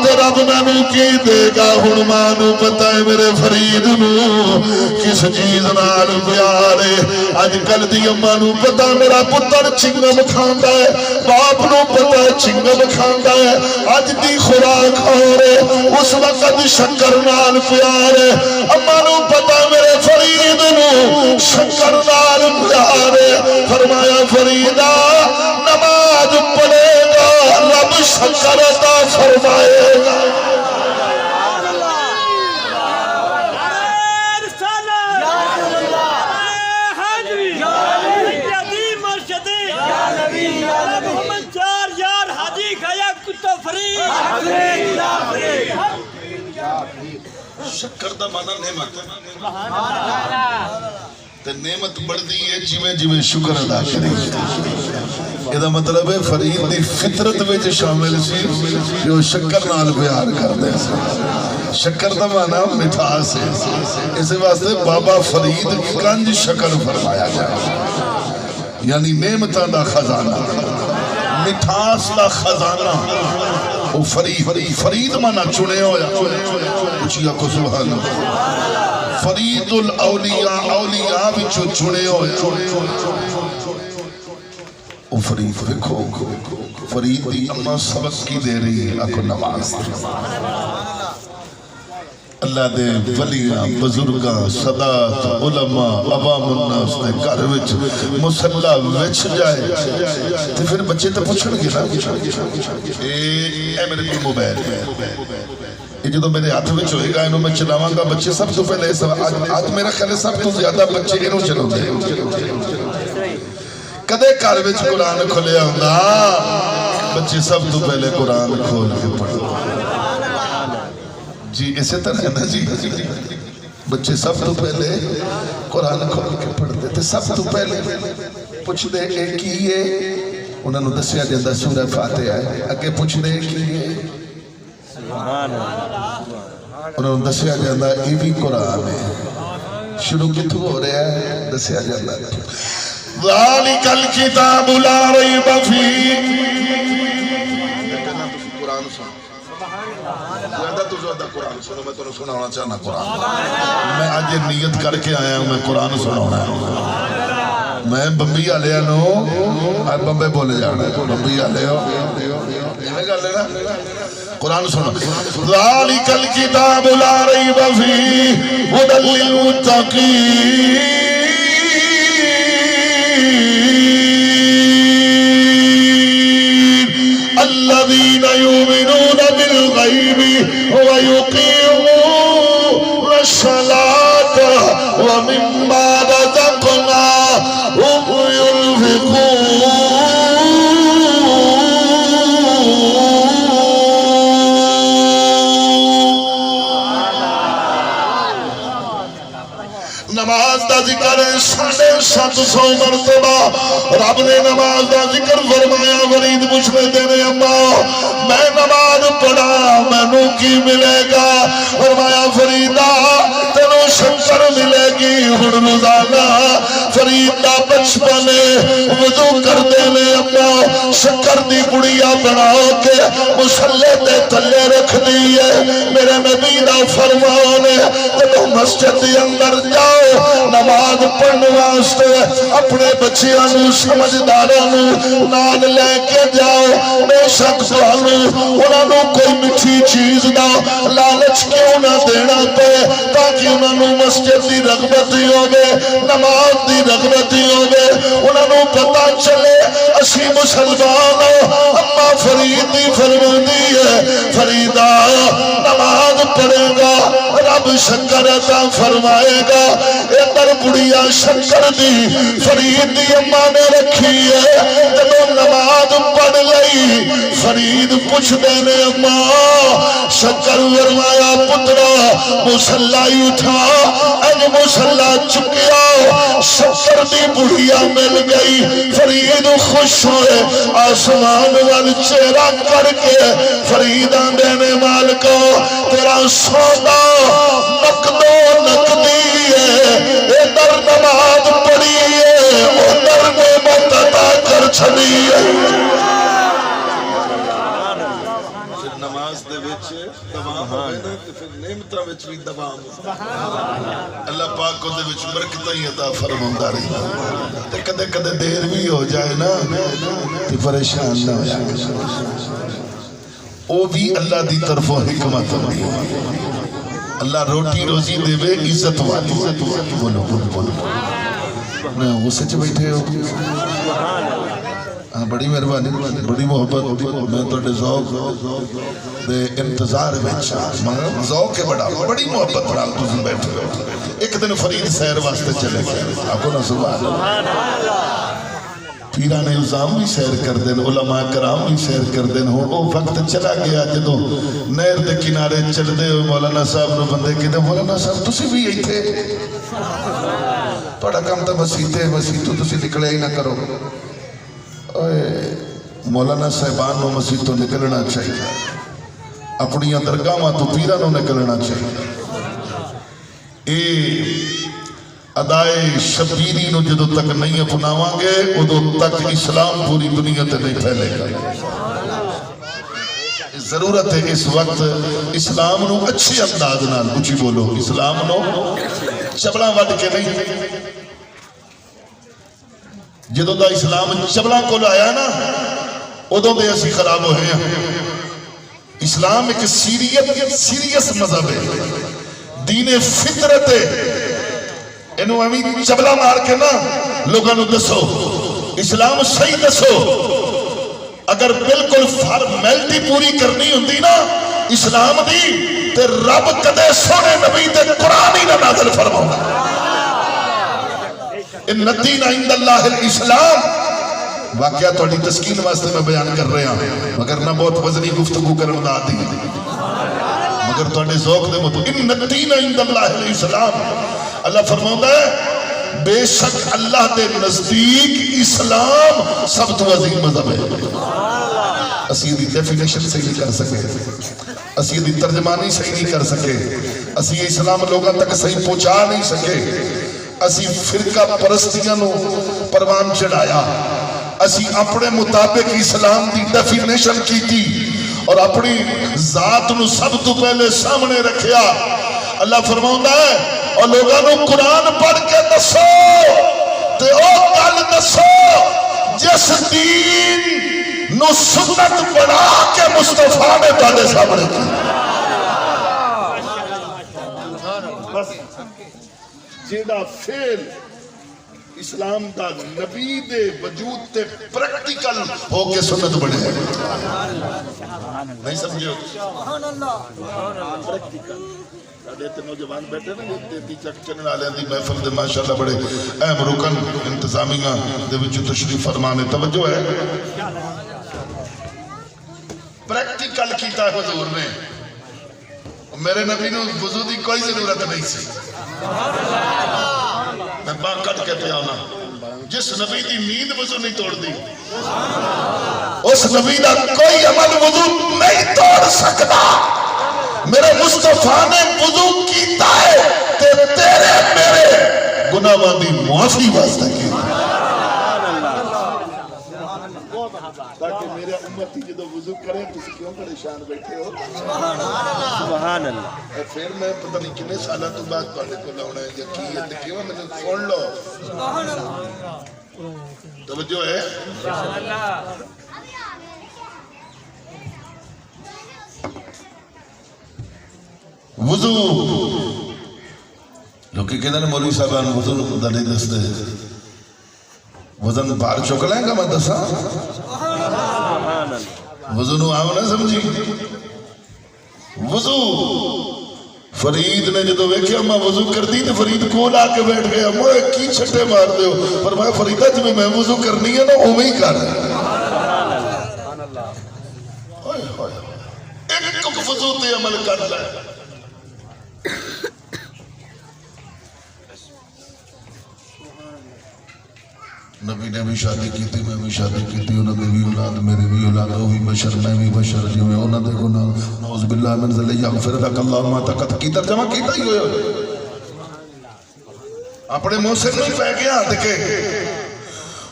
تے رب مینوں کی دے گا ہن ماں نوں پتہ ہے میرے فرید نوں کس چیز نال پیار ہے اج کل دی اماں نوں پتہ میرا پتر چنگم کھاندا ہے باپ نوں پتہ ہے چنگم کھاندا ہے اج دی خوراک اور اس وقت شکر نال پیار ہے اماں نوں پتہ میرے فرید نوں شکر نال پیار ہے فرمایا فریدا نماز پڑھے گا رب شکر عطا فرمائے گا شکر دا مانا نعمت تے نعمت بڑھ دی ہے جیویں جیویں شکر ادا کرے یہ دا مطلب ہے فرید دی فطرت وچ شامل سی جو شکر نال پیار کردے شکر دا مانا مٹھاس ہے اس واسطے بابا فرید کنج شکر فرمایا جائے یعنی نعمتاں دا خزانہ مٹھاس دا خزانہ او فرید مانا چنے ہویا اچھیا کو سبحان اللہ فرید الاولیاء اولیاء بچو چنے ہویا او فرید دیکھو فرید دی اماں سبق کی دے رہی ہے اکو نماز اللہ دے ولیاں بزرگاں صدات علماء عوام الناس دے گھر وچ مسلح وچ جائے تے پھر بچے تے پوچھن گے نا اے میرے کو موبائل یہ جو میرے ہاتھ وچ ہوئے گا انہوں میں چلاواں گا بچے سب تو پہلے آج میرا خیال ہے سب تو زیادہ بچے انہوں چلو دے کدے گھر وچ قرآن کھلے ہوندا بچے سب تو پہلے قرآن کھول کے پڑھو جی اسے طرح ہے نا جی بچے سب تو پہلے قرآن کھول کے پڑھتے تھے سب تو پہلے پوچھ دے ایک ہی ہے انہوں نے دسیا جاندہ سورہ فاتحہ ہے اگے پوچھ دے ایک ہی ہے انہوں نے دسیا جاندہ یہ بھی قرآن ہے شروع کتو ہو رہا ہے دسیا جاندہ ذالک الکتاب لا ریب فیہ زیادہ تو زیادہ قرآن سنو میں تو سنا ہونا چاہنا قرآن میں آج یہ نیت کر کے آیا ہوں میں قرآن سنا ہونا ہے میں بمبی آلے نو آج بمبے بولے جانا ہے بمبی آلے ہو میں کر لینا قرآن سنا ذالک الکتاب لا ریب فیہ ھدی للمتقین الذين يؤمنون بالغيب ويقيمون الصلاة ومما رزقناهم ينفقون نماز دا ذکر 750 مرتبہ رب نے نماز دا ذکر فرمایا فرید پوچھنے دینے اماں میں نماز پڑھا مینوں کی ملے گا فرمایا فریدہ تینوں شکر ملے گی ہن روزانہ فرید دا بچپن وضو کر دینے اماں شکر دی گڑیا بنا کے مصلے تے تھلے رکھ دیئے میرے نبی دا فرمان ہے تینوں مسجد دی اندر جاؤ نماز پڑھنے واسطے اپنے بچیاں نو سمجھداراں نو نال لے کے جاؤ بے شک انہاں نو کوئی میٹھی چیز دا لالچ کیوں نہ دینا پے تاکہ انہاں نو مسجد دی رغبت ہی ہوگے نماز دی رغبت ہی ہوگے انہاں نو پتہ چلے اسی مسلمان اما فرید دی فرماندی ہے فریدہ نماز پڑھے گا رب شکر عطا فرمائے گا ادھر بڑیا شکر دی فرید دی اماں نے رکھی ہے جب نماز پڑھ لئی فرید پوچھ دینے اماں شکر فرمایا پترا مصلی اٹھا اج مصلی چکیا شکر دی بڑیا مل گئی فرید خوش ہوئے آسمان وال چہرہ کر کے فریدہ دینے مالکو تیرا سودا نقدو نقدی ہے ادھر نماز پڑھی ہے ادھر نعمت عطا کر چھڑی ہے نماز نماز دے وچ دوام ہوئے نا تے پھر نعمتاں وچ بھی دوام اللہ پاک کو دے وچ برکتاں ہی عطا فرماوندا رہے تے کدے کدے دیر بھی ہو جائے نا تے پریشان نہ ہو او بھی اللہ دی طرفوں حکمت ہوندی اللہ روٹی روزی دے وے عزت والی بولو بولو بولو میں غصے چ بیٹھے ہو بڑی مہربانی بڑی محبت میں توڑے ذوق دے انتظار وچ مگر ذوق کے بڑا بڑی محبت نال تسی بیٹھے ہو ایک دن فرید سیر واسطے چلے گئے آپ کو نا سبحان اللہ پیران الزام بھی سیر کر دیں علماء کرام بھی سیر کر دیں او وقت چلا گیا جدو نہر دے کنارے چل دے مولانا صاحب نو بندے کہتے مولانا صاحب تسی بھی یہی تھے توڑا کام تا مسیح تو تسی نکلے ہی نہ کرو مولانا صاحبان نو مسیح تو نکلنا چاہیے اپنی درگاہاں تو پیرانوں نکلنا چاہیے ادائے شبیری نو جدو تک نہیں اپناواں گے ادو تک اسلام پوری دنیا تے نہیں پھیلے گا ضرورت ہے اس وقت اسلام نو اچھے انداز نال کچھ بولو اسلام نو چبلا وڈ کے نہیں جدو دا اسلام چبلا کو لایا نا ادو دے اسی خراب ہوئے ہیں اسلام ایک سیریس مذہب ہے دین فطرت ہے انہوں ہمیں چبلا مار کے نا لوگوں نے دسو اسلام صحیح دسو اگر بالکل فارمیلٹی پوری کرنی ہوندی نا اسلام دی تے رب کدے سونے نبی تے قرآن ہی نہ نازل فرماؤں ان الدین عند اللہ الاسلام واقعہ توڑی تسکین واسطے میں بیان کر رہا ہوں مگر نہ بہت وزنی گفتگو کرنے دا دی مگر توڑے ذوق دے مطلب ان الدین عند اللہ الاسلام اللہ فرماؤں ہے بے شک اللہ دے نزدیک اسلام سب تو عظیم مذہب ہے اسی دی ڈیفینیشن صحیح نہیں کر سکے اسی دی ترجمانی صحیح نہیں کر سکے اسی اسلام لوگوں تک صحیح پہنچا نہیں سکے اسی فرقہ پرستیاں نو پروان چڑھایا اسی اپنے مطابق اسلام دی ڈیفینیشن کی تھی اور اپنی ذات نو سب تو پہلے سامنے رکھیا اللہ فرماؤں ہے اور لوگاں نو قرآن پڑھ کے دسو تے او گل دسو جس دین نو سنت بنا کے مصطفیٰ نے تاڑے سامنے کی جیدہ فیل اسلام دا نبی دے وجود تے پریکٹیکل ہو کے سنت بڑھے نہیں سمجھے پریکٹیکل دیتے نوجوان بیٹھے نا دیتی چک چنن آلے دی محفل دے ماشاءاللہ بڑے اہم رکن انتظامیہ دے وچو تشریف فرمانے توجہ ہے پریکٹیکل کیتا ہے حضور نے میرے نبی نے وضو دی کوئی ضرورت نہیں سی میں باں کٹ کے پہ آنا جس نبی دی نیند وضو نہیں توڑ دی اس نبی دا کوئی عمل وضو نہیں توڑ سکتا میرے مصطفیٰ نے وضو کیتا ہے تیرے میرے گناہ دی معافی واسطہ کی تاکہ میرے امتی جدو وضو کریں کسی کیوں پریشان بیٹھے ہو سبحان اللہ پھر میں پتہ نہیں کنے سالہ تو بات پڑھنے کو لاؤنا ہے یا کی ہے کیوں میں نے سن لو سبحان اللہ توجہ ہے سبحان اللہ وضو لوگ کہتے ہیں مولوی صاحبان وضو دلی دستے وزن بار چک لیں گا میں دسا وضو نو آؤ نہ سمجھی وضو فرید نے جدو ویکھیا میں وضو کر دی تو فرید کول آ کے بیٹھ گیا میں کی چھٹے مار دے ہو پر میں فریدہ جب میں وضو کرنی ہے نا اوہ ہی کر ایک وضو تے عمل کر لے نبی نے بھی شادی کی تھی میں بھی شادی کی تھی انہوں نے بھی اولاد میرے بھی اولاد وہ بھی بشر میں بھی بشر جو میں انہوں نے گناہ نعوذ باللہ من ذلی یغفر لک اللہ ما تقت کی ترجمہ کیتا ہی ہوئے اپنے منہ سے نہیں پہ گیا دیکھے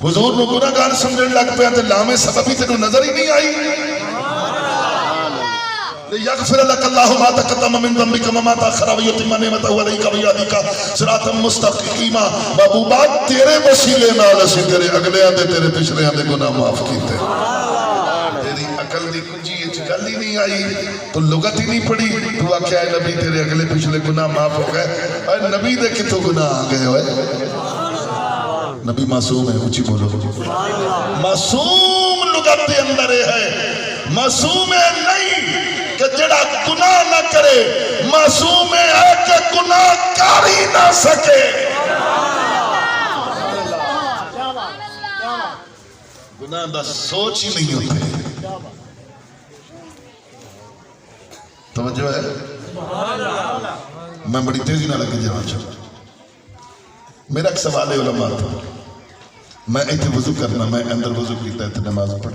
حضور نے گناہ گار سمجھنے لگ پہ تے لامے سبب ہی تینوں نظر ہی نہیں آئی لِيَغْفِرَ لَكَ اللَّهُ مَا تَقَدَّمَ مِن ذَنبِكَ وَمَا تَأَخَّرَ وَيُتِمَّ نِعْمَتَهُ عَلَيْكَ وَيَهْدِيكَ صِرَاطًا مُسْتَقِيمًا۔ محبوبہ تیرے وسیلے نال اسی تیرے اگلیاں دے تیرے پچھلیاں دے گناہ معاف کیتے۔ تیری عقل دی کنجی اچ گل ہی نہیں آئی تو لغت ہی نہیں پڑھی تو آکھیا ہے نبی تیرے اگلے پچھلے گناہ معاف ہو گئے۔ اے نبی دے کتوں گناہ آ گئے ہوئے؟ نبی معصوم ہے، اونچی بولو۔ معصوم لغت دے اندر ہے، معصوم ہے نہیں کہ جڑا گناہ نہ کرے، معصوم ہے کہ گناہ کر ہی نہ سکے۔ گناہ دا سوچ ہی نہیں ہوتے۔ توجہ ہے؟ میں بڑی تیزی نہ لگے جواب چاہتا۔ میرا ایک سوال ہے علماء تھا، میں ایتھے وضو کرنا، میں اندر وضو کیتا ہے نماز پڑھ،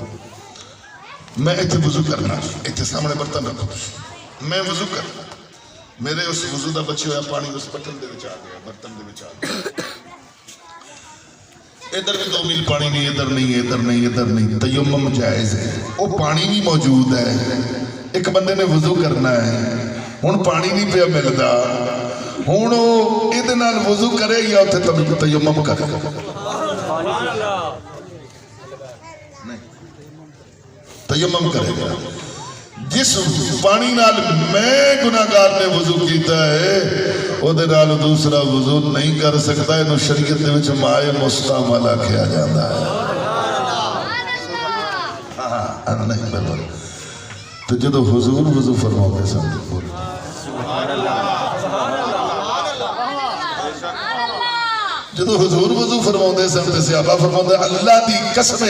میں ایتھے وضو کرنا، ایتھے سامنے برتن رکھو، میں وضو کرنا، میرے اس وضو دا بچے ہویا پانی اس برتن دے وچ آ گیا، برتن دے وچ آ گیا، ادھر بھی 2 میل پانی نہیں، ادھر نہیں، ادھر نہیں، ادھر نہیں، تیمم جائز ہے، وہ پانی بھی موجود ہے، ایک بندے نے وضو کرنا ہے، ہن پانی نہیں پیا ملدا، ہن او ادھے نال وضو کرے یا اوتھے تیمم کرے؟ تیمم کرے گا۔ جس پانی نال میں گناہگار نے وضو کیتا ہے او دے نال دوسرا وضو نہیں کر سکتا، انہوں شریعت دے وچ مائے مستعمل آکھیا جاندا ہے۔ ہاں نہیں بلو تو جدو حضور وضو فرماتے سن بولو جدو حضور وضو فرماتے سن تے صحابہ فرماتے اللہ دی قسم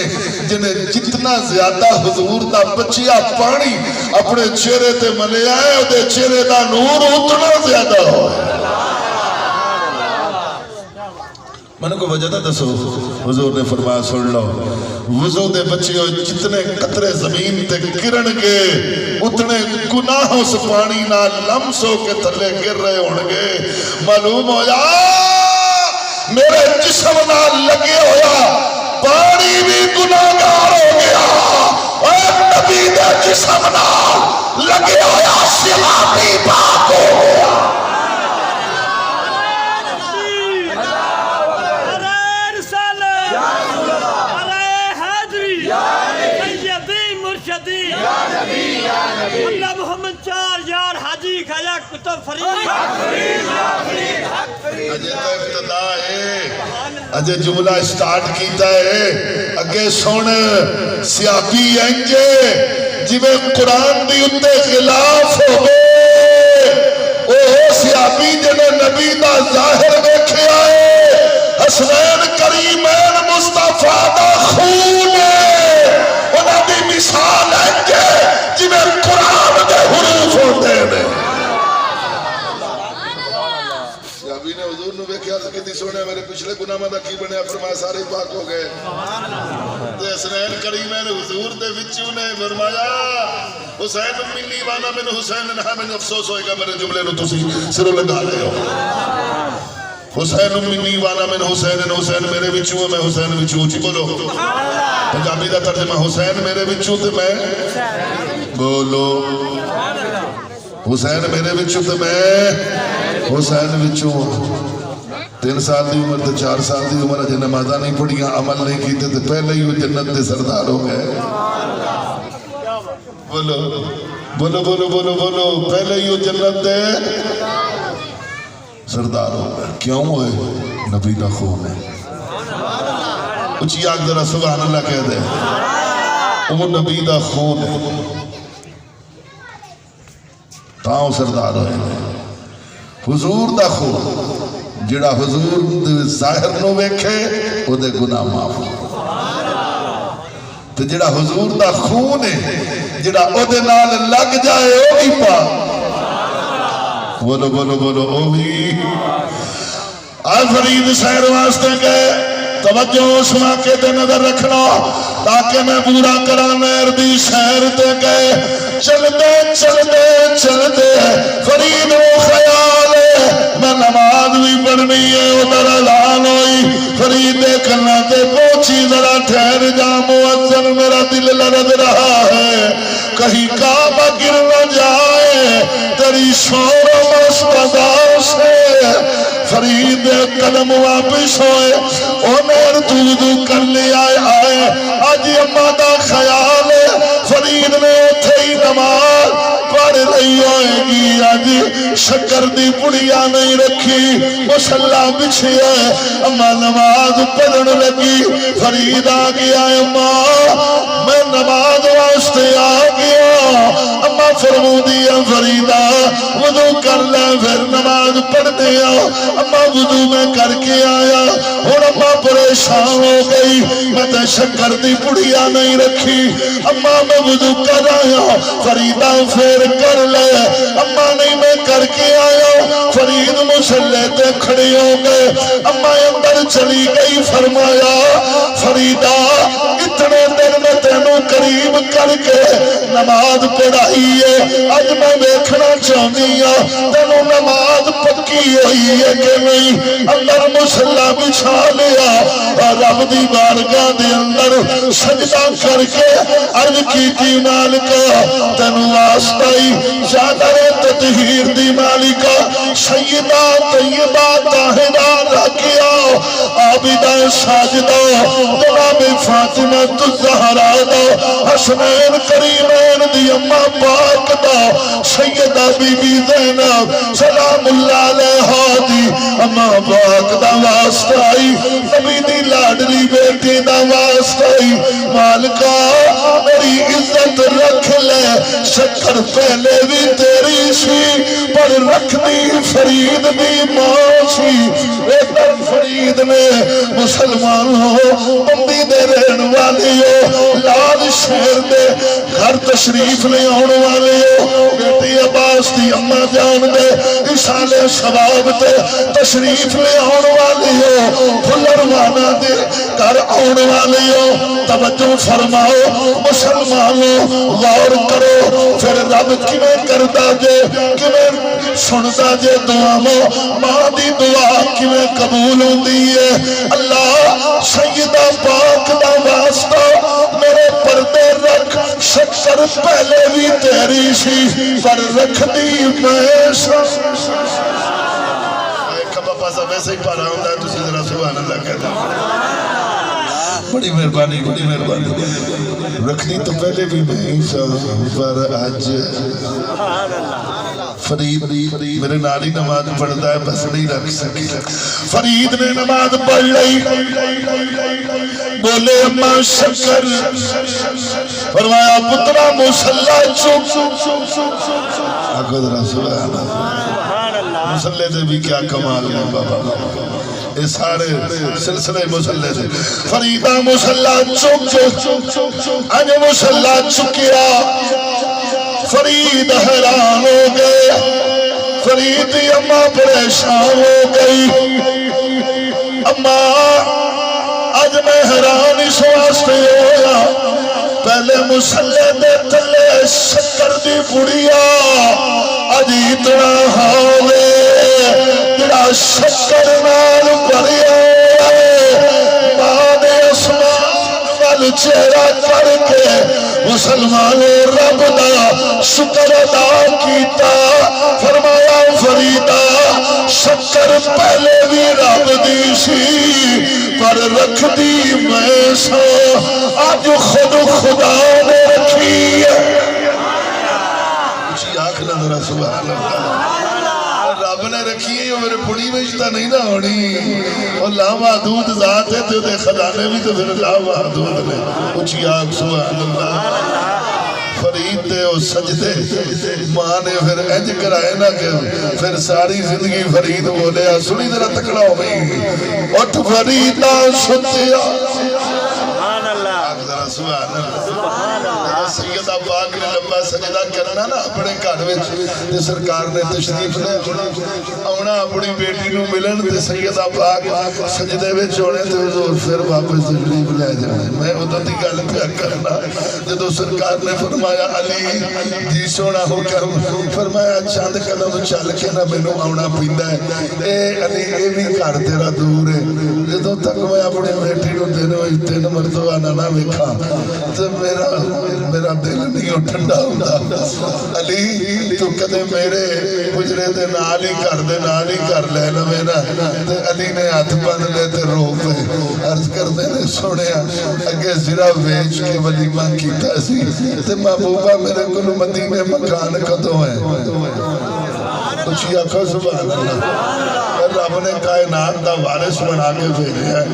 جنہیں جتنا زیادہ حضور دا بچیا پانی اپنے چہرے تے ملیا ہے او دے چہرے دا نور اتنا زیادہ ہو۔ میں نے کو وجہ تھا دسو، حضور نے فرمایا سن لو، وضو دے بچے جتنے قطرے زمین تے گرن گے اتنے گناہ اس پانی نہ لمس ہو کے تھلے گر رہے ہونگے۔ معلوم ہو جا میرے جسم نہ لگے ہویا پانی بھی گناہگار ہو گیا، اور نبی دے جسم نہ لگے ہویا صحابی پاک ہو گیا۔ اللہ محمد 4 یار حاجی خاجہ کتب فرید اجے تو ابتدا ہے، اجے جملہ سٹارٹ کیتا ہے، اگے سن سیاقی انجے جویں قرآن دی اتے خلاف ہوئے او سیاقی جنہیں نبی دا ظاہر دیکھے آئے حسنین کریمین مصطفیٰ دا خون ہے انہاں دی مثال انجے جویں قرآن دے حروف ہوتے ہیں۔ صحابی نے حضور نے ویکھیا تے کدی سونے میرے پچھلے گناہاں دا کی بنیا، فرمایا سارے پاک ہو گئے۔ تے حسنین کریمین حضور دے وچوں نے فرمایا حسین منی وانا من حسین نہ من افسوس ہوئے گا، میرے جملے نو تسی سروں لگا لے ہو۔ حسین منی وانا من حسین، حسین میرے وچوں میں حسین وچوں، چی بولو پنجابی دا ترجمہ حسین میرے وچوں تے میں بولو حسین میرے وچوں تے میں حسین وچوں۔ 3 سال دی عمر تے 4 سال دی عمر اجے نمازاں نہیں پڑھیاں، عمل نہیں کیتے تے پہلے ہی وہ جنت دے سردار ہو گئے۔ بولو بولو بولو بولو بولو پہلے ہی وہ جنت دے سردار ہو گئے۔ کیوں ہوئے؟ نبی دا خون ہے۔ اچھی آگ ذرا سبحان اللہ کہہ دے، وہ نبی دا خون ہے تاؤں سردار ہوئے۔ حضور دا خون جڑا حضور ظاہر نو ویکھے او دے گناہ معاف، تو جڑا حضور دا خون ہے جڑا او دے نال لگ جائے او بھی پاک۔ بولو بولو بولو او بھی آج فرید سیر واسطے گئے، توجہ اس موقع تے نظر رکھنا تاکہ میں پورا کرا میر دی سیر تے گئے، چلتے چلتے چلتے فرید و خیال ہے میں نماز بھی پڑھنی ہے، ادھر اعلان ہوئی فرید دیکھنا تے پوچھی ذرا ٹھہر جا مؤذن میرا دل لرز رہا ہے کہیں کعبہ گر نہ جا شور مستدا سے فرید قلم واپس ہوئے عمر دودو کر لیا آئے آج اماں دا خیال فرید نے اتھے ہی نماز پڑھ رہی ہوئے گی آج شکر دی پڑیا نہیں رکھی مسلح بچھے ہے اماں نماز پڑھن لگی فرید آ گیا اماں میں نماز واسطے آ گیا اماں فرمو دیا فریدہ وضو کر لے پھر نماز پڑھ دیا اماں وضو میں کر کے آیا اور اماں پریشان ہو گئی میں تے شکر دی پڑیا نہیں رکھی اماں میں وضو کر آیا فریدہ پھر کر لے اماں نہیں میں کر کے آیا فرید مسلح تے کھڑے ہو گئے اماں اندر چلی گئی فرمایا فریدہ اتنے دن میں تینوں قریب کر کے نماز پڑھائی ہے آج میں دیکھنا چاہنی ہوں تینوں نماز پکی ہوئی ہے کہ نہیں اندر مسلح بچھا لیا اور رب دی بارگاہ دے اندر سجدہ کر کے عرض کی تھی مالکہ تینوں واسطائی چادر تطہیر دی مالکہ سیدہ طیبہ طاہرہ راکیہ عابدہ ساجدہ جناب فاطمہ الزہرا دا حسنین کریمین دی اماں پاک دا سیدہ بی بی زینب سلام اللہ علیہ دی اماں پاک دا واسطائی نبی دی لاڈلی بیٹی دا واسطائی مالکہ میری عزت رکھ لے شکر پہلے بھی تیری سی پر رکھنی فرید دی ماں سی ایدر فرید نے مسلمان ہو بندی دے رہن والے ہو لال شہر دے گھر تشریف لے آنے والے ہو بیٹی عباس دی اماں جان دے اشال شباب تے تشریف لے آنے والے ہو بھلروانا دے گھر آنے والے ہو توجہ فرماؤ مسلمانوں غور کرو پھر رب کیویں کردا جے کیویں سندا جے دعاواں ماں دی دعا کیویں قبول ہوندی ہے اللہ سیدہ پاک دا واسطہ میرے پردے رکھ شکر پہلے بھی تیری سی پر رکھ دی میں کبا پاسا ویسے ہی پارا ہوندہ ہے تسی ذرا سبحان اللہ کہتا بڑی مہربانی رکھنی تو پہلے بھی نہیں پر آج فرید میرے نالی نماز پڑھتا ہے بس نہیں رکھ سکی فرید نے نماز پڑھ لئی بولے اماں شکر فرمایا پترا مسلح چک آگو ذرا سبحان اللہ مسلح دے بھی کیا کمال ہے بابا یہ سارے سلسلے مسلح سے فریدہ مسلح چک آج مسلح چکیا فرید حیران ہو گئے فرید اماں پریشان ہو گئی اماں آج میں حیران اس واسطے ہویا پہلے مسلح دے تلے شکر دی پڑیا آج اتنا ہاوے جڑا شکر نال پڑیا بعد اسمان وال چہرہ کر کے مسلمان رب دا شکر ادا کیتا فرمایا فریدہ شکر پہلے بھی رب دی سی پر رکھ دی میں سو آج خود خدا نے رکھی ہے اچھی آنکھ نہ ذرا سبحان اللہ رب نے رکھی ہے میرے پڑی وجتا نہیں نہ ہونی اور لامحدود ذات ہے تو دے خزانے بھی تو پھر لامحدود نے اچھی آنکھ سبحان اللہ فرید دے اور سجدے ماں نے پھر انج کرائے نا کہ پھر ساری زندگی فرید بولے سنی ذرا تکڑا ہو گئی اٹھ فریدہ ستیا سبحان اللہ سبحان اللہ سیدہ پاک نے لمبا سجدہ کرنا نا اپنے گھر وچ سرکار نے تشریف لے آنا اپنی بیٹی نو ملن تے سیدہ پاک سجدے وچ ہونے تے حضور پھر واپس تشریف لے جانے میں ادھر دی گل پیا کرنا جدو سرکار نے فرمایا علی جی سونا حکم فرمایا چند قدم چل کے نہ مینوں آنا پیندا ہے اے علی اے بھی گھر تیرا دور ہے جدو تک میں اپنی بیٹی نو دن وچ 3 مرتبہ نہ ویکھاں تے میرا میرا دل نہیں ٹھنڈا ہوتا علی تو کدے میرے حجرے دے نال ہی کر لے لوے نا تے علی نے ہاتھ بن لے تے رو پے عرض کردے نے سنیا اگے زرا ویچ کے ولیمہ کیتا سی تے محبوبہ میرے کول مدینے مکان کدوں ہے اچھی آنکھوں سبحان اللہ رب نے کائنات دا وارث بنا کے بھیجا ہے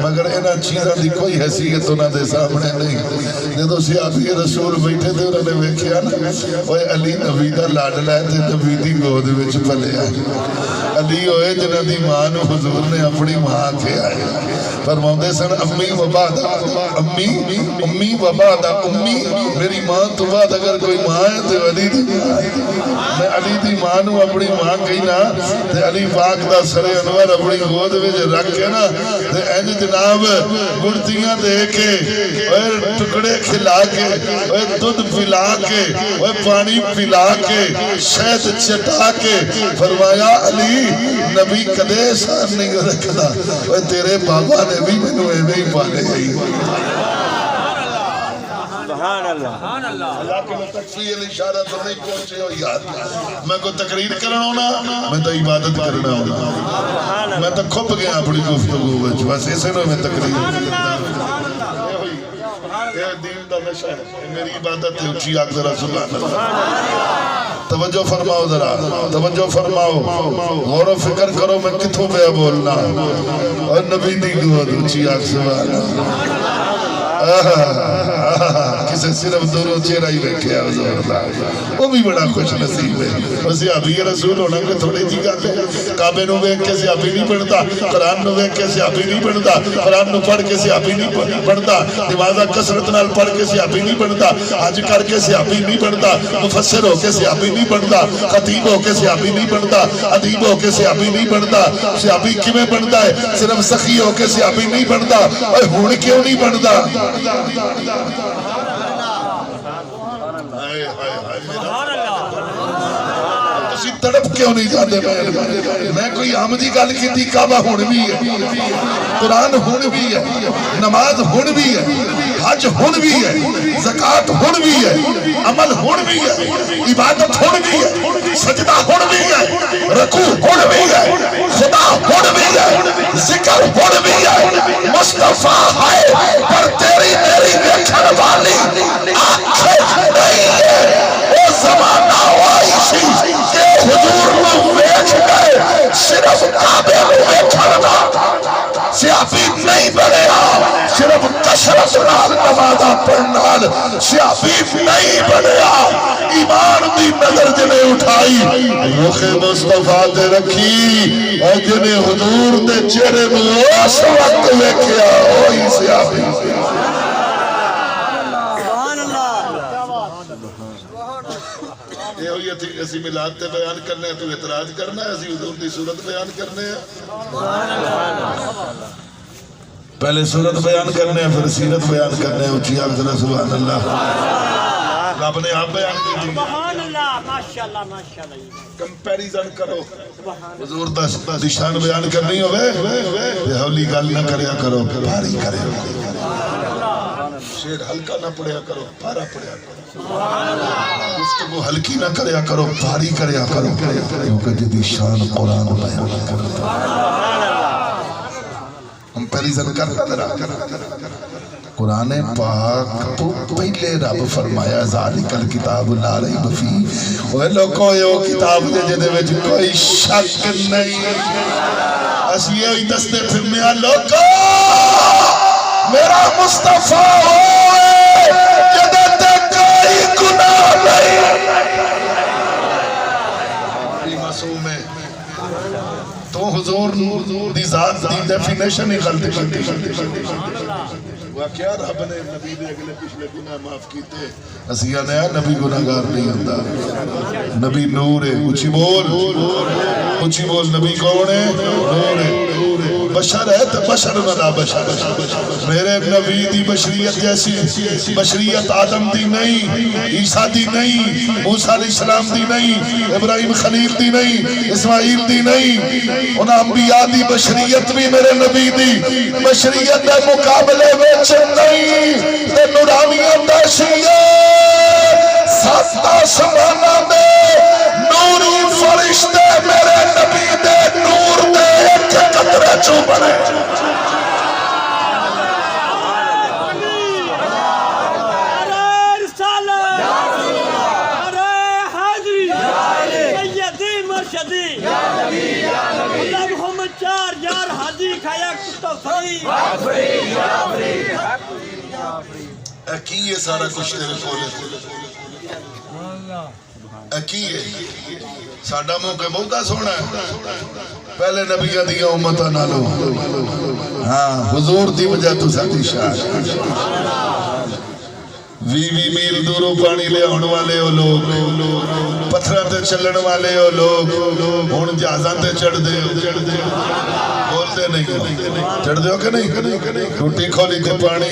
مگر انہاں چیزاں دی کوئی حیثیت انہاں دے سامنے نہیں جدوں صحابی رسول بیٹھے تے انہوں نے ویکھیا نا اوے علی نبی دا لاڈلا ہے تے نبی دی گود وچ پلیا علی ہوئے جنہاں دی ماں نو حضور نے اپنی ماں کے آئے فرماندے سن امی و بعد امی و بعد امی میری ماں تو بعد اگر کوئی ماں ہے تو علی دی میں علی دی ماں نو اپنی ماں کہنا تے علی پاک دا سر انور اپنی گود وچ رکھ کے نا تے انج جناب گڑتیاں دے کے اور ٹکڑے کھلا کے اور دودھ پلا کے اور پانی پلا کے شہد چٹا کے فرمایا علی نبی کدے سان نہیں رکھدا اور تیرے بابا نے بھی مینوں ایویں ہی پالے گئی سبحان اللہ اللہ کے تکفیر اشارہ تو نہیں پہنچے ہو یاد میں کو تقریر کرنا ہونا میں تو عبادت کرنا ہونا میں تو کھپ گیا اپنی گفتگو وچ بس اسے نو میں تقریر یہ دین دا نشہ ہے میری عبادت ہے اچھی آگ ذرا سبحان اللہ توجہ فرماؤ ذرا توجہ فرماؤ غور و فکر کرو میں کتھوں پہ بولنا اور نبی دی گود اچھی آگ سبحان اللہ کسے صرف دوروں چہرہ ہی بیٹھے حضور اللہ وہ بھی بڑا خوش نصیب ہے صحابی رسول ہونا کہ تھوڑی جی گل ہے کعبے نو ویکھ کے صحابی نہیں بنتا قرآن نو ویکھ کے صحابی نہیں بنتا قرآن نو پڑھ کے صحابی نہیں بنتا نمازہ کثرت نال پڑھ کے صحابی نہیں بنتا حج کر کے صحابی نہیں بنتا مفسر ہو کے صحابی نہیں بنتا خطیب ہو کے صحابی نہیں بنتا ادیب ہو کے صحابی نہیں بنتا صحابی کیویں بنتا ہے صرف سخی ہو کے صحابی نہیں بنتا اور ہن کیوں نہیں بنتا تسی تڑپ کیوں نہیں جاتے میں کوئی آمدی گل کی تھی کعبہ ہون بھی ہے قرآن ہون بھی ہے نماز ہون بھی ہے حج ہون بھی ہے زکاة ہون بھی ہے عمل ہون بھی ہے عبادت ہون بھی ہے سجدہ ہون بھی ہے رکوع ہون بھی ہے خدا ہون بھی ہے ذکر ہون بھی ہے مصطفیٰ ہے پر تیری میری دیکھن والی آنکھیں نہیں ہے وہ زمانہ وائی سی کہ حضور نو ویکھ گئے صرف کعبے نو ویکھنا صحابی نہیں بنیا صرف کثرت نال نمازاں پڑھن صحابی نہیں بنیا ایمان دی نظر جنے اٹھائی رخ مصطفیٰ تے رکھی اور جنے حضور دے چہرے نو اس وقت ویکھیا وہی صحابی یہ ہوئی تھی اسی ملاد تے بیان کرنے تو اعتراض کرنا ہے اسی حضور دی صورت بیان کرنے ہیں پہلے صورت بیان کرنے ہیں پھر سیرت بیان کرنے ہیں اچھی آگ ذرا سبحان اللہ رب نے آپ بیان کی تھی سبحان اللہ ماشاءاللہ ماشاءاللہ کمپیریزن کرو حضور دا شان بیان کرنی ہوئے یہ ہولی گل نہ کریا کرو بھاری کرے شیر ہلکا نہ پڑھیا کرو بھارا پڑھیا کرو گفتگو ہلکی نہ کریا کرو بھاری کریا کرو کیونکہ جدی شان قرآن بیان کرتا کمپیریزن کرنا قرآن پاک تو پہلے رب فرمایا ذالک الکتاب لا ریب فیہ وہ لوگوں یہ کتاب دے جدے وچ کوئی شک نہیں اس یہ دستے پھر میں لوگوں میرا مصطفیٰ ہوئے جدے تے کوئی گناہ نہیں معصوم ہے تو حضور دی ذات دی ڈیفینیشن ہی غلط کرتی کیا رب نے نبی دے اگلے پچھلے گناہ معاف کیتے اسیہ نے نبی گناہگار نہیں ہوتا نبی نور ہے اچھی بول نبی کون ہے نور ہے بشر ہے تو بشر ولا بشر میرے نبی دی بشریت جیسی بشریت آدم دی نہیں، عیسیٰ دی نہیں، موسیٰ علیہ السلام دی نہیں، ابراہیم خلیل دی نہیں، اسماعیل دی نہیں، ان انبیاء دی بشریت بھی میرے نبی دی بشریت دے مقابلے وچ نہیں تے نورانیت دا شیعہ سات آسماناں دے نوری فرشتے میرے نبی دے نور دے ایک قطرے چوں بنے یہ سارا کچھ تیرے کھولے ہے ساڈا موقع بہتا سونا ہے پہلے نبیہ دیا امتہ نالو ہاں حضور دی وجہ تو ساتھی شاہ وی میل دوروں پانی لے آن والے ہو لوگ پتھرہ تے چلن والے ہو لوگ ہون جہازان تے چڑھ دے بولتے نہیں چڑھ دے ہو کہ نہیں روٹی کھولی تے پانی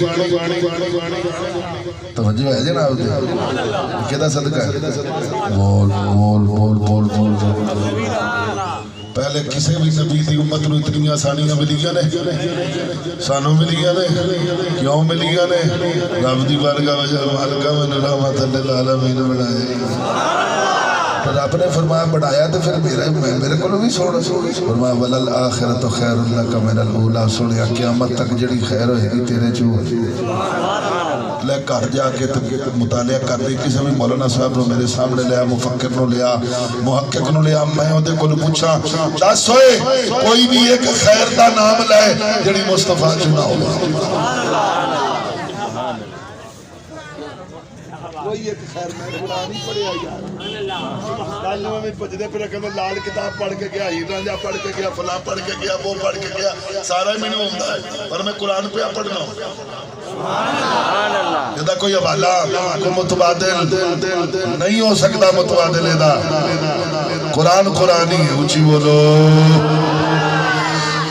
توجہ ہے جناب دے کہتا صدقہ ہے بول بول بول بول بول پہلے کسے بھی نبی دی امت نو اتنی آسانیاں ملیاں نے سانوں ملیاں نے کیوں ملیاں نے رب دی بارگاہ وجہ مالکہ میں رحمت للعالمین بنائے پر آپ نے فرمایا بڑھایا تو پھر میرے کو بھی سوڑا فرمایا وَلَلْآخِرَةُ خَيْرٌ لَكَ مِنَ الْأُولَىٰ سنیا قیامت تک جڑی خیر ہوئے گی تیرے چوہ لے کر جا کے مطالعہ کر دے کسی بھی مولانا صاحب نے میرے سامنے لیا مفکر نے لیا محقق نے لیا میں ہوتے کو پوچھا دس ہوئے کوئی بھی ایک خیر دا نام لائے جڑی مصطفیٰ چنا ہوگا کوئی ایک خیر میں قرآن ہی پڑھے آئی لالنوں میں پجدے پر رکھے میں لال کتاب پڑھ کے گیا ہیر رانجہ پڑھ کے گیا فلاں پڑھ کے گیا وہ پڑھ کے گیا سارا ہی میں نے ہوتا ہے پر میں قرآن پہ پڑھنا ہوں یہ کوئی حوالہ کوئی متبادل نہیں ہو سکتا متبادل دا قرآن قرآنی ہے اونچی بولو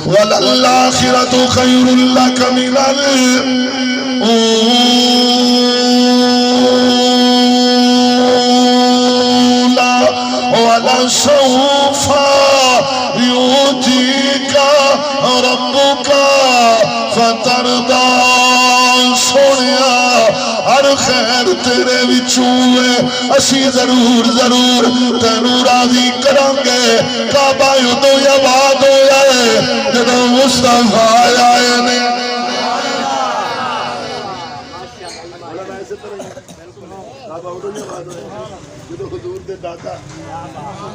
وَلَلْآخِرَةُ خَيْرٌ لَكَ مِنَ وَلَسَوْفَ يُؤْتِيكَ رَبُّكَ فَتَرْضَىٰ سونیا ہر خیر تیرے وچوں ہے اسی ضرور ضرور تینوں راضی کریں گے کعبہ ادو یا باد ہو جائے جدوں مصطفیٰ آئے نے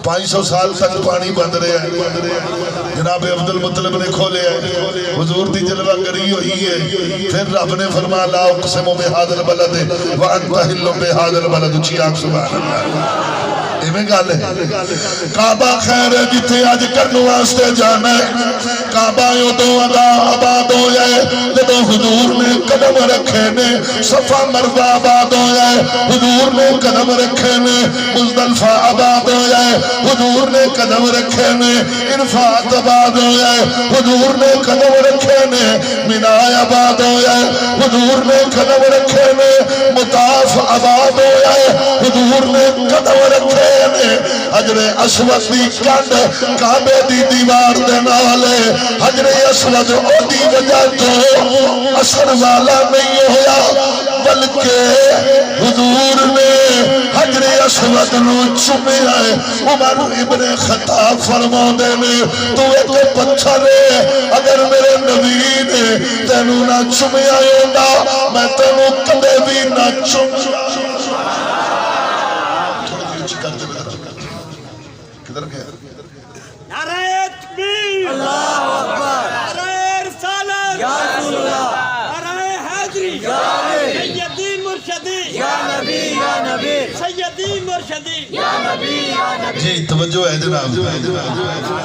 پانچ سو سال تک پانی بند رہے ہیں جناب عبد المطلب نے کھولے ہیں حضور دی جلوہ گری ہوئی ہے پھر رب نے فرما لا اقسم بہذا البلد وانت حل بہذا البلد اچھی آنکھ سبحان اللہ ایمیں گالے کعبہ خیر ہے جتے آج کرنو واسطے جانا ہے کعبہ یوں تو آباد ہو جائے جدو حضور نے قدم رکھے نے صفا مرضہ آباد ہو جائے حضور نے قدم رکھے نے مزدلفہ آباد ہو جائے حضور نے قدم رکھے نے عرفات آباد ہو جائے حضور نے قدم رکھے نے منہ آباد ہو جائے حضور نے قدم رکھے نے مطاف آباد ہو جائے حضور نے قدم رکھے حجر اسود دی کنڈ کعبے دی دیوار دے نالے حجر اسود او دی وجہ تو اثر والا نہیں ہویا بلکہ حضور نے حجر اسود نو چومے آئے عمر ابن خطاب فرماندے نے تو ایک پتھر ہے اگر میرے نبی نے تینوں نہ چومے آئے ہوگا میں تینوں کدے بھی نہ چومے کدھر گیا نعرہ تکبیر اللہ اکبر نعرہ رسالت یا رسول اللہ نعرہ حیدری سیدی مرشدی یا نبی یا نبی سیدی مرشدی یا نبی یا نبی جی توجہ ہے جناب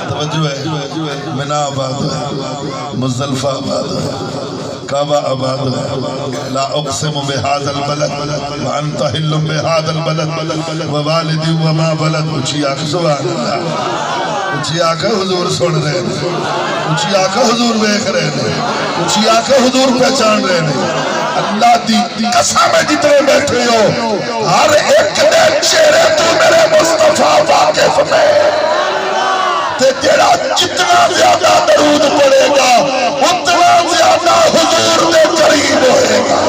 توجہ ہے منہ آباد ہے مزدلفہ آباد ہے کعبہ آباد ہے لا اقسم بہذا البلد وانت حل بہذا البلد ووالد وما ولد اچھی آنکھ سبحان اللہ اچھی آکھا حضور سن رہے ہیں، اچھی آکھا حضور دیکھ رہے ہیں، اچھی آکھا حضور پہچان رہے ہیں۔ اللہ دی قسم ہے جتنے بیٹھے ہو، ہر ایک دے چہرے تو میرے مصطفیٰ واقف میں، تے جڑا جتنا زیادہ درود پڑے گا اتنا زیادہ حضور دے قریب ہوئے گا۔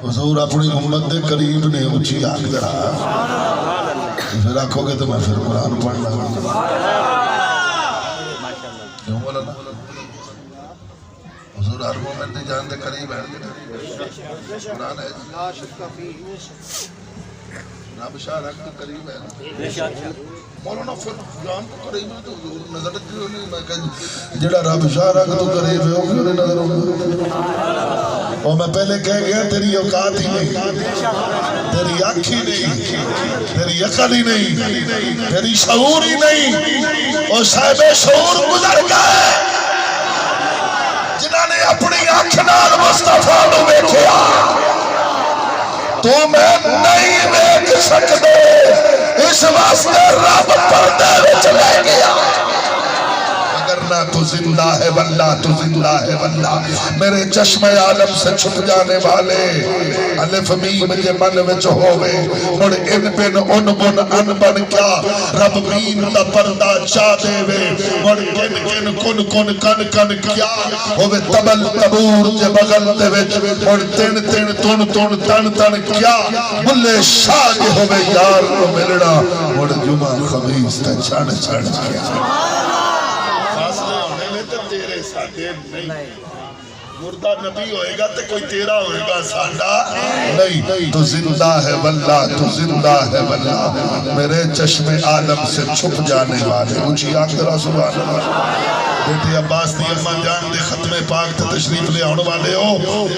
حضور اپنی امت دے قریب نے، اچھی آنکھ ذرا پھر آکھو گے تو میں پھر قرآن پڑھ لگا۔ کیوں بولا نا حضور ہر مومن دی جان دے قریب ہے، قرآن ہے رب شاہ رکھ کے قریب ہے۔ مولانا پھر جان کو قریب ہے تو حضور نظر کیوں نہیں؟ میں کہا جڑا رب شاہ رکھ تو قریب ہے وہ کیوں نہیں نظر ہوگا؟ اور میں پہلے کہہ گیا تیری اوقات ہی نہیں، تیری آنکھ ہی نہیں، تیری عقل ہی نہیں، تیری شعور ہی نہیں۔ اور صاحب شعور گزر گئے جنہاں نے اپنی آنکھ نال مصطفیٰ نو دیکھیا، تو میں نہیں دیکھ سکتے، اس واسطے رب پردے وچ لے گیا۔ اگر نہ تو زندہ ہے واللہ، تو زندہ ہے واللہ، میرے چشم عالم سے چھپ جانے والے الف میم جے من وچ ہووے، مڑ ان بن ان بن ان بن کیا رب میم دا پردہ چا دے وے، مڑ کن کن کن کن کن کن کیا ہووے تبل تبور جے بغل دے وچ، مڑ تن تن تن تن تن تن کیا بلے شاہ جے ہووے یار نو ملنا، مڑ جمعہ خمیس تے چھڑ چھڑ کیا۔ مردہ نبی ہوئے گا تو کوئی تیرا ہوئے گا ساڈا نہیں، تو زندہ ہے واللہ، تو زندہ ہے واللہ، میرے چشم عالم سے چھپ جانے والے۔ اونچی آنکھ ذرا سبحان اللہ۔ بیٹے عباس دی اماں جان دے ختم پاک تے تشریف لے آنے والے ہو،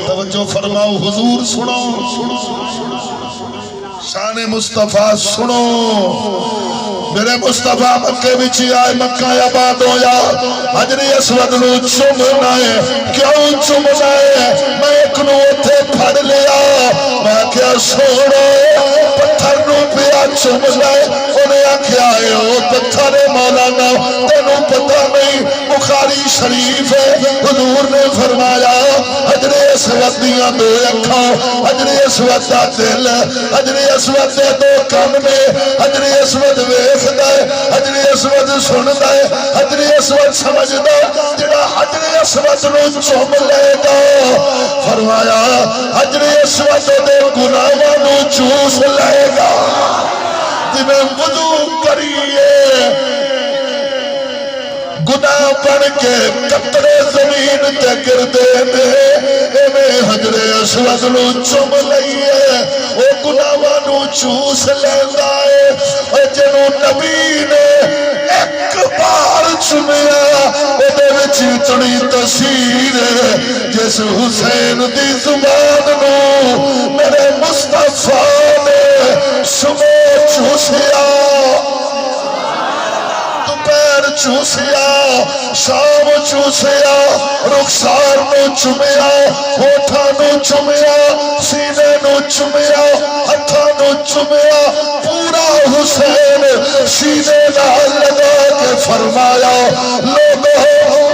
توجہ فرماؤ، حضور سنو، شان مصطفیٰ سنو۔ میرے مصطفیٰ مکے بچی آئے، مکہ آباد ہویا، حجر اسود نو چومنا ہے، کیوں چومنا ہے؟ میں ایک نو اتھے پھڑ لیا، میں کیا سوڑو پتھر نو پیا چومنا ہے، انہیں آکھیا ہے او پتھر مولانا تینو پتہ نہیں بخاری شریف ہے، حضور نے فرمایا حجر اسود دیاں دو اکھاں، حجر اسود دا دل، حجر اسود دے دو کان میں، حجر اسود ویخ حجر اسود سندا ہے، حجر اسود سمجھدا، جڑا حجر اسود نو چوم لے گا، فرمایا حجر اسود دے گناہاں نو چوس لے گا۔ جویں وضو کریے گناہ بن کے قطرے زمین تے گردے نے، ایویں حجر اسود نو چوم لئیے او گناہاں نو چوس لیندا ہے۔ اور جنوں نبی نے ایک بار چومیا اودے وچ اتنی تاثیر ہے، جس حسین دی زبان نو میرے مصطفیٰ نے صبح چوسیا، چوسیا، شام چوسیا، رخسار نو چومیا، ہوٹھاں نو چومیا، سینے نو چومیا، ہتھاں نو چومیا، پورا حسین سینے نال لگا کے فرمایا لوگو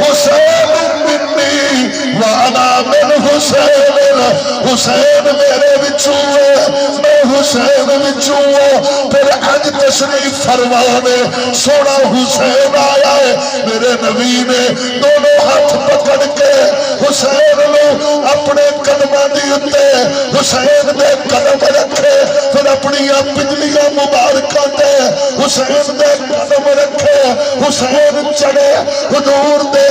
حسین منی وانا من حسین، حسین میرے وچوں ہے، میں حسین وچوں ہوں۔ پھر اج تشریف فرمانے سونا حسین آیا ہے، میرے نبی نے دونوں ہاتھ پکڑ کے حسین نو اپنے قدماں دی اتے حسین دے قدم رکھے، پھر اپنی پجلیاں مبارکاں تے حسین دے قدم رکھے، حسین چڑھے حضور دے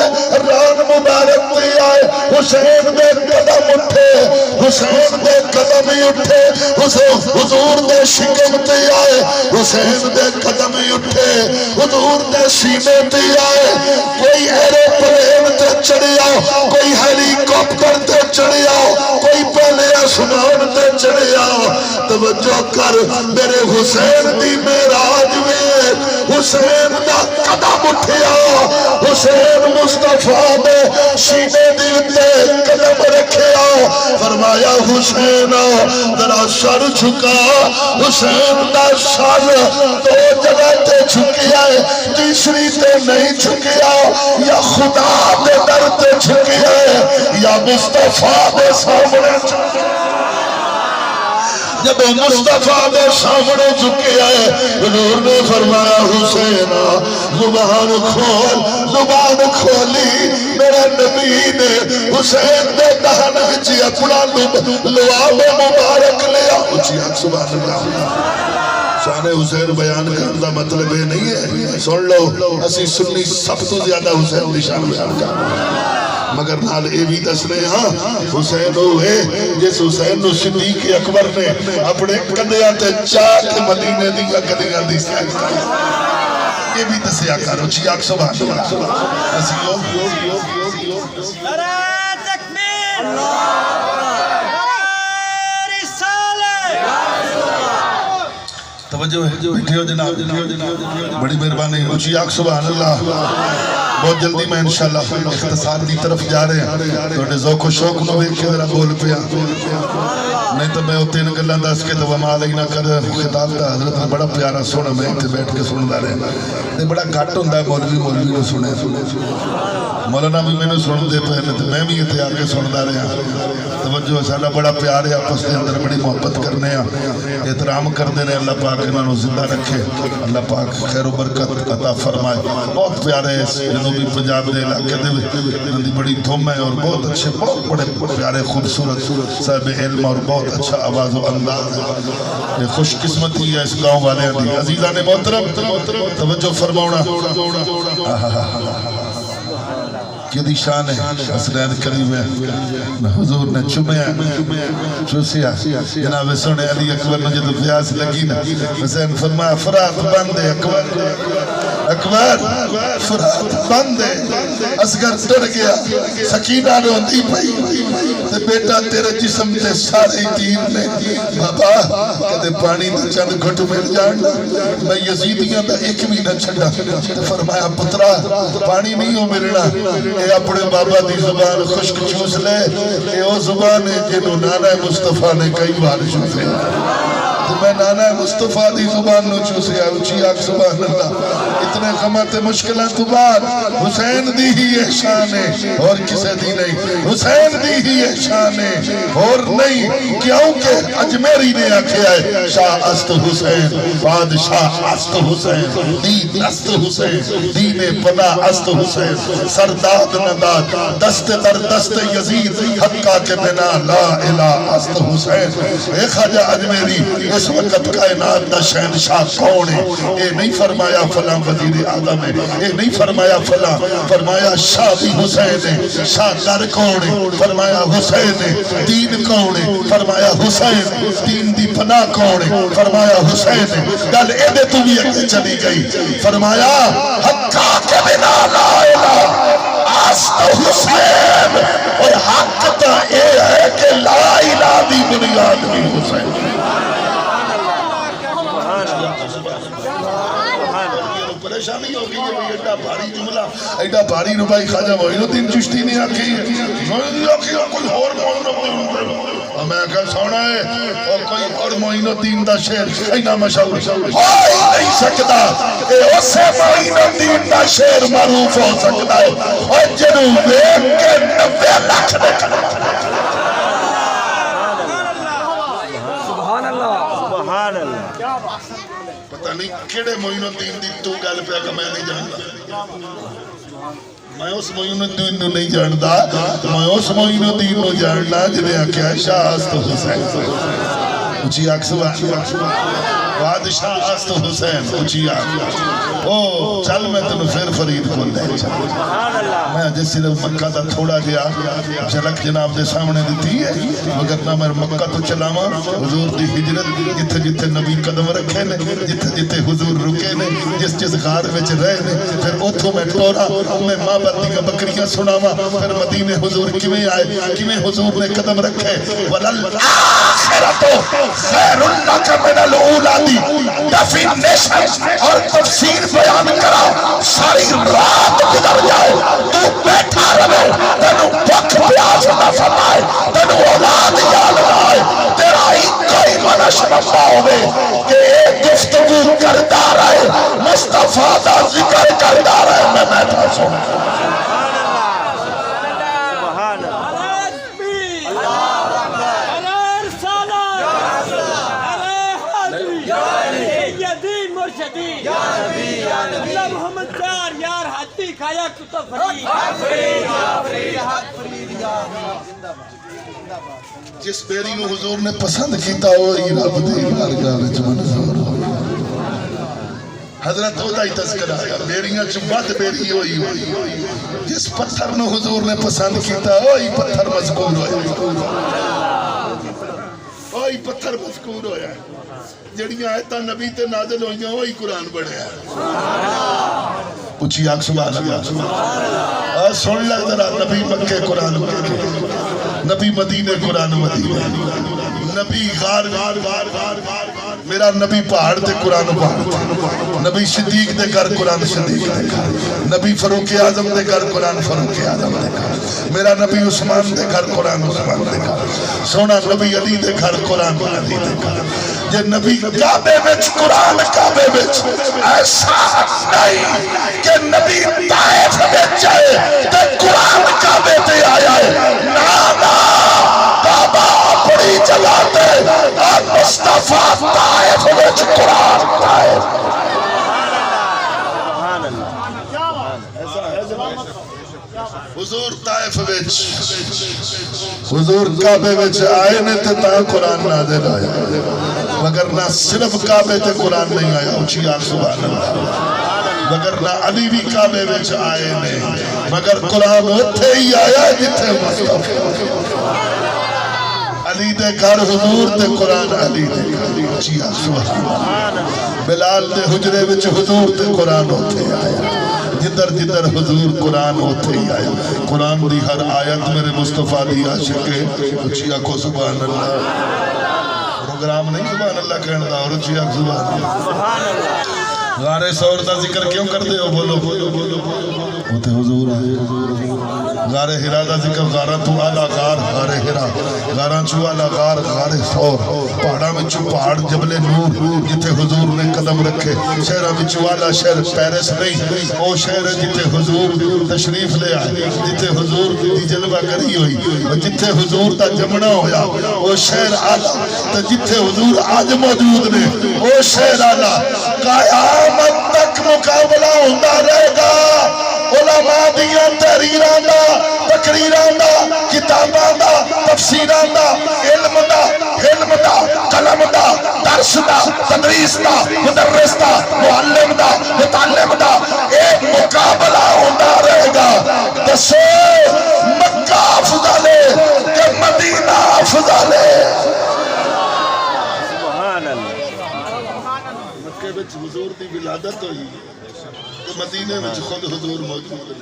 ران مبارک دی آئے، حسین دے قدم اٹھے، حسین دے قدم ہی اٹھے، حضور دے شکم تے آئے، حسین دے قدم ہی اٹھے، حضور دے سینے تے آئے۔ کوئی ایروپلین تے چڑھیا، کوئی ہیلی کاپٹر تے چڑھیا، کوئی پہلے آسمان تے چڑھیا، تو توجہ کر میرے حسین دی معراج میں حسین دا قدم اٹھیا حسین مصطفیٰ دے سینے دل تے قدم رکھیا فرمایا حسین ذرا سر جھکا حسین دا سر دو جگہ تے جھکیا ہے تیسری تے نہیں جھکیا یا خدا دے در تے جھکیا ہے یا مصطفیٰ دے سامنے جھکیا جب مصطفیٰ دے سامنے جھکیا ہے حضور نے فرمایا حسین زبان کھولی میرے نبی نے حسین دے دہنے چی اپنا لواب مبارک لیا سبحان اللہ شان حسین بیان کرنا مطلب یہ نہیں ہے سن لو اسی سنی سب تو زیادہ حسین دی شان بیان کرنا مگر نال اے بھی دس رہے ہاں حسین ہوئے جس حسین نو صدیق اکبر نے اپنے کندیاں تے چاک مدینے دیا کندیاں دی سائن یہ بھی دسیا کرو چی آگ سبحان اللہ نعرہ تکبیر توجہ ہے بیٹھے ہو جناب بڑی مہربانی اونچی آگ سبحان اللہ بہت جلدی میں انشاءاللہ اختصار دی طرف جا رہے ہیں تو ذوق و شوق نو ایک کے ذرا بول پیا نہیں تو میں اتنے گلاں دس کے تو وما علینا کر خطاب دا حضرت نے بڑا پیارا سونا میں اتنے بیٹھ کے سندا رہے تے بڑا گھٹ ہوندا ہے مولوی نو سنے مولانا بھی میں نے سن دے پہلے تو میں بھی اتنے آ کے سندا رہا توجہ ساڈا بڑا پیار ہے آپس کے اندر بڑی محبت کرنے ہیں احترام کرتے ہیں اللہ پاک انہاں نو زندہ رکھے اللہ پاک خیر و برکت عطا فرمائے بہت پیارے جنوبی پنجاب دے علاقے دے انہاں دی بڑی دھوم ہے اور بہت اچھے بہت بڑے پیارے خوبصورت صاحب علم اور بہت اچھا آواز و انداز ہے یہ خوش قسمتی ہے اس گاؤں والے دی عزیزان محترم توجہ فرماؤنا کیوں دی شان ہے حسنین کریم ہے حضور نے چمیا چوسیا جناب سونے علی اکبر نے جدو پیاس لگی نا حسین فرمایا فرات بندے اکبر فرات بندے اصغر ٹر گیا سکینہ نے ہوندی پئی تے بیٹا تیرے جسم تے سارے تیر نے بابا کدے پانی نہ چند گھٹ مل جان میں یزیدیاں دا ایک بھی نہ چھڑا تے فرمایا پترا پانی نہیں ہو ملنا اے اپنے بابا دی زبان خشک چوس لے اے او زبان ہے جنہوں نانا مصطفیٰ نے کئی بار چوسے تو میں نانا مصطفیٰ دی زبان نو چوسے اونچی آگ سبحان اللہ اتنے غمت مشکلات بعد حسین دی ہی احسان ہے اور کسے دی نہیں حسین دی ہی احسان ہے اور نہیں کیونکہ اجمیری نے آکھیا ہے شاہ است حسین بادشاہ است حسین دین است حسین دین پناہ است حسین سرداد نداد دست در دست یزید حقا کے بنا لا الہ است حسین اے خواجہ اجمیری اس وقت کائنات دا شہنشاہ کون ہے اے نہیں فرمایا فلاں وزیر اعظم ہے اے نہیں فرمایا فلاں فرمایا شاہ بھی حسین ہے شاہ در کون ہے فرمایا حسین ہے دین کون ہے فرمایا حسین ہے دین دی پناہ کون ہے فرمایا حسین ہے گل اے دے تو بھی اگے چلی گئی فرمایا حقا کے بنا لا الہ است حسین اور حق تا اے ہے کہ لا الہ دی بنیاد بھی حسین پریشانی ہوگی یہ بھی ایڈا بھاری جملہ ایڈا بھاری نبائی خواجہ معین الدین چشتی نے آکھی ہے کوئی اور معین الدین اور میں کہا سونا ہے اور کوئی اور معین الدین دا شیر اینا مشہور ہوئی نہیں سکتا کہ اسے معین الدین دا شیر معروف ہو سکتا ہے اور جنوب ایک کے 90 لاکھ نے سبحان اللہ پتہ نہیں کیڑے معین الدین دی تو گل پہ کہ میں نہیں جانتا میں اس معین الدین نو نہیں جانتا میں اس معین الدین نو جاننا جنہیں آکھیا شاہ است حسین اچھی آگ سبحان بادشاہ است حسین اچھی آگ او چل میں تنو پھر فرید کھول دے میں جس صرف مکہ دا تھوڑا گیا جھلک جناب دے سامنے دیتی ہے مگر نہ میں مکہ تو چلاما حضور دی ہجرت جتھے جتھے نبی قدم رکھے نے جتھے جتھے حضور رکے نے جس غار وچ رہے نے پھر اوتھوں میں ٹورا میں ماں باتی کا بکریاں سناوا پھر مدینے حضور کیویں آئے کیویں حضور نے قدم رکھے ولل آخرتو خیر اللہ کا من الاولادی ڈیفینیشن اور تفسیر بیان کرا ساری رات گزر جائے تو بیٹھا رہے تینوں بک پیاس نہ فرمائے تینوں اولاد یاد آئے تیرا ہی کوئی منش نفع ہوئے کہ ایک گفتگو کرتا رہے مصطفیٰ دا ذکر کرتا رہے میں بیٹھا سوں محمد چار یار ہاتھی کھایا کتب جس بیری نو حضور نے پسند کیتا ہوئی رب دی بارگاہ وچ منظور ہو حضرت ہوتا ہی تذکرہ ہے بیریاں چ بد بیری ہوئی جس پتھر نو حضور نے پسند کیتا ہوئی پتھر مذکور ہویا ہوئی پتھر مذکور ہویا جڑیاں آیتاں نبی تے نازل ہوئیاں وہی قرآن بڑھیا اچھی آنکھ سبحان اللہ سن لگ ذرا نبی مکہ قرآن نبی مدینہ قرآن مدینہ نبی غار میرا نبی پہاڑ تے قرآن پہاڑ نبی صدیق دے گھر قرآن صدیق دے گھر نبی فاروق اعظم دے گھر قرآن فاروق اعظم دے گھر میرا نبی عثمان دے گھر قرآن عثمان دے گھر سونا نبی علی دے گھر قرآن علی دے گھر جے نبی کعبے وچ قرآن کعبے وچ ایسا نہیں کہ نبی طائف وچ آئے تے قرآن کعبے تے آیا ہے نانا کعبہ اپنی جگہ تے اور مصطفیٰ طائف وچ قرآن طائف حضور طائف وچ حضور کعبے وچ آئے نے تے تا قرآن نازل آیا مگر نہ صرف کعبے تے قرآن نہیں آیا اچھی آنکھ سبحان اللہ مگر نہ علی بھی کعبے وچ آئے نے مگر قرآن اتھے ہی آیا جتھے مصطفیٰ علی دے گھر حضور تے قرآن علی دے گھر اچھی آنکھ سبحان اللہ بلال دے حجرے وچ حضور تے قرآن اتھے آیا جدر جدر حضور قرآن ہوتے ہی آیا قرآن دی ہر آیت میرے مصطفیٰ دی عاشق ہے اچھی آنکھوں سبحان اللہ پروگرام نہیں سبحان اللہ کہنے دا اور اچھی آنکھ سبحان اللہ غار سور دا ذکر کیوں کرتے ہو بولو ہوتے حضور غار ہرا دا ذکر غارہ تو آلہ غار غار ہرا غارہ چو آلہ غار غار سور پہاڑا میں چو پہاڑ جبل نور جتے حضور نے قدم رکھے شہرہ میں چو آلہ شہر پیرس نہیں او شہر جتے حضور تشریف لے آئے جتے حضور دی جلوہ کری ہوئی جتے حضور دا جمنا ہویا او شہر آلہ تو جتے حضور آج موجود نے او شہر آلہ قیامت تک مقابلہ ہوتا رہے گا علماء دیاں تحریراں دا تقریراں دا کتاباں دا تفسیراں دا علم دا حلم دا قلم دا درس دا تدریس دا مدرس دا معلم دا متعلم دا ایک مقابلہ ہوتا رہے گا دسو مکہ افضل ہے کہ مدینہ افضل ہے سبحان اللہ مکہ وچ حضور دی ولادت ہوئی مدینے میں خود حضور موجود ہے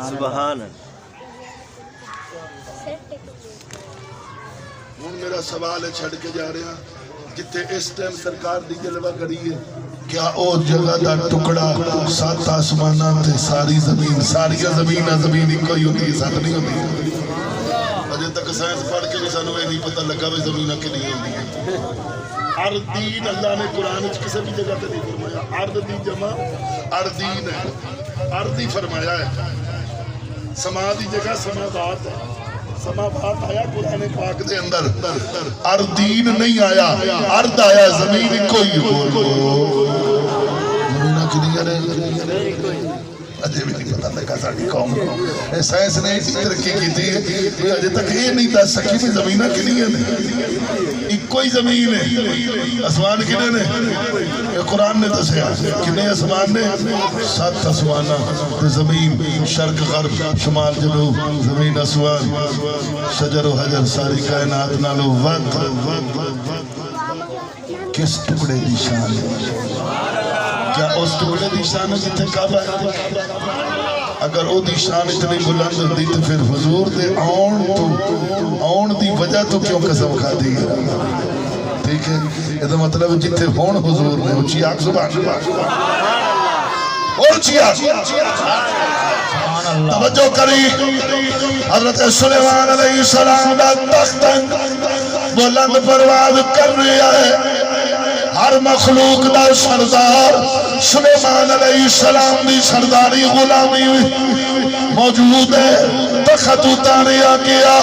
سبحان ہن میرا سوال ہے چھڑ کے جا رہے ہیں جتے اس ٹائم سرکار دی جلوہ کری ہے کیا او جگہ دا ٹکڑا سات آسمانہ تے ساری زمین ساری زمین ہی کوئی ہوتی ہے ساتھ نہیں ہوتی اجے تک سائنس پڑھ کے بھی سانو یہ نہیں پتہ لگا بھی زمینہ کی نہیں ہوتی ہے اردین اللہ نے قرآن کسی بھی جگہ تے نہیں فرمایا ارد دی جمع اردین ہے اردی فرمایا ہے سما دی جگہ سماوات ہے سماوات آیا قرآن پاک دے اندر اردین نہیں آیا ارد آیا زمین کوئی ہو زمینہ کی نہیں آرہے اجے بھی نہیں پتا لگا ساڑی قوم کو سائنس نے اسی ترقی کی تھی اجے تک یہ نہیں دس سکی بھی زمینہ کنی ہے ایک کوئی زمین ہے اسمان کنے نے یہ قرآن نے دسیا کنے اسمان نے 7 اسمانہ زمین شرق غرب شمال جنوب زمین اسوان شجر و حجر ساری کائنات نالو وقت کس ٹکڑے دی شان ہے کیا اس ٹکڑے دی شان ہے جتے کعبہ ہے اگر او دی شان اتنی بلند ہوتی تو پھر حضور دے آن دی وجہ تو کیوں قسم کھا دی ہے؟ ٹھیک ہے، یہ مطلب جتنے ہون حضور نے اچھی آگ سبحان اللہ اور اچھی آگ توجہ کری حضرت سلیمان علیہ السلام دا تخت بلند پرواز کر رہا ہے ہر مخلوق دا سردار سلیمان علیہ السلام دی سرداری غلامی موجود ہے تخت اتاریا گیا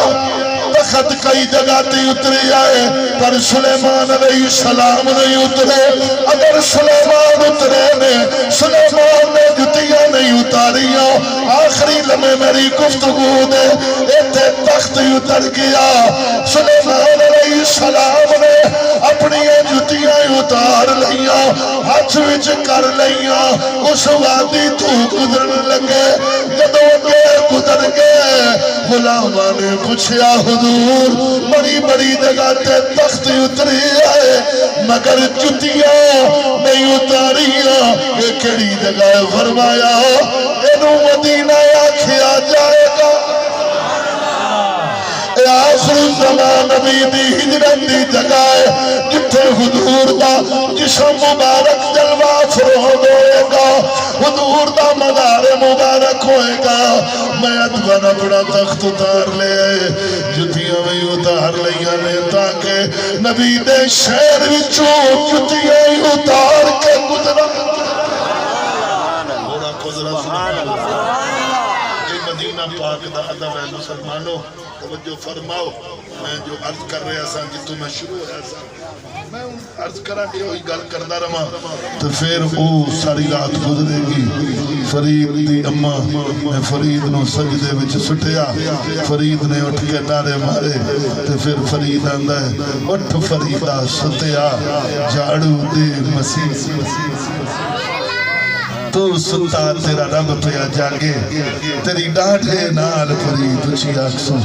تخت کئی جگہ تے اتری آئے پر سلیمان علیہ السلام نہیں اترے اگر سلیمان اترے نے سلیمان نے جتیاں نہیں اتاریاں آخری لمحے میری گفتگو نے ایتھے تخت اتر گیا سلیمان علیہ السلام نے اپنی جتیاں اتار لیاں ہاتھ وچ کر لیاں اس وادی تو گزرن لگے جدوں اگے گزر گئے غلاماں نے پوچھا حضور بڑی بڑی جگہ تے تخت اتری آئے مگر جتیاں نہیں اتاریاں یہ کیڑی جگہ فرمایا اینو مدینہ آکھیا جائے گا آخر زمان نبی دی ہجرت دی جگہ ہے جتھے حضور دا جسم مبارک جلوہ فروغ ہوئے گا حضور دا مدار مبارک ہوئے گا میں ادبن اپنا تخت اتار لے جتیاں میں اتار لیا نے تاکہ نبی دے شہر وچوں جتیاں اتار کے گزرا سبحان اللہ مدینہ پاک دا ادب ہے مسلمانوں توجہ فرماؤ میں جو عرض کر رہا سا جتوں میں شروع ہوا سا میں عرض کرا کہ وہی گل کردا رہا تو پھر او ساری رات گزرے گی فرید دی اماں میں فرید نو سجدے وچ سٹیا فرید نے اٹھ کے نعرے مارے تو پھر فرید آندا ہے اٹھ فریدا ستیا جھاڑو دے مسیح تو ستا تیرا رب پیا جاگے تیری ڈاڑھے نال فرید اچھی آنکھ سن